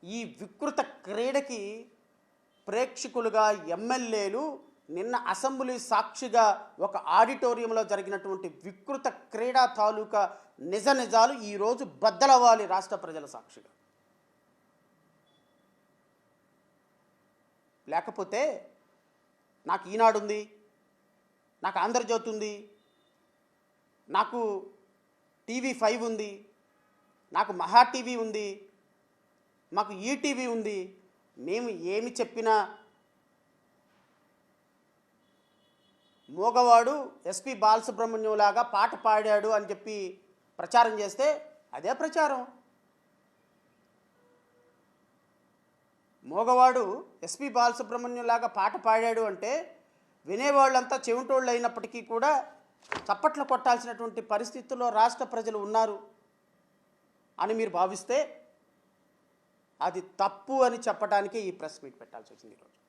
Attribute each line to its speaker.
Speaker 1: ఈ వికృత క్రీడకి ప్రేక్షకులుగా ఎమ్మెల్యేలు నిన్న అసెంబ్లీ సాక్షిగా ఒక ఆడిటోరియంలో జరిగినటువంటి వికృత క్రీడా తాలూకా నిజ నిజాలు ఈరోజు బద్దలవ్వాలి రాష్ట్ర ప్రజల సాక్షిగా. లేకపోతే నాకు ఈనాడు ఉంది, నాకు ఆంధ్రజ్యోతి ఉంది, నాకు TV5 ఉంది, నాకు మహా టీవీ ఉంది, మాకు ఈటీవీ ఉంది, మేము ఏమి చెప్పినా మోగవాడు ఎస్పి బాలసుబ్రహ్మణ్యం లాగా పాట పాడాడు అని చెప్పి ప్రచారం చేస్తే అదే ప్రచారం. మోగవాడు ఎస్పి బాలసుబ్రహ్మణ్యం లాగా పాట పాడాడు అంటే వినేవాళ్ళంతా చెవిటోళ్ళు అయినప్పటికీ కూడా చప్పట్లు కొట్టాల్సినటువంటి పరిస్థితుల్లో రాష్ట్ర ప్రజలు ఉన్నారు అని మీరు భావిస్తే అది తప్పు అని చెప్పడానికే ఈ ప్రెస్ మీట్ పెట్టాల్సి వచ్చింది ఈరోజు.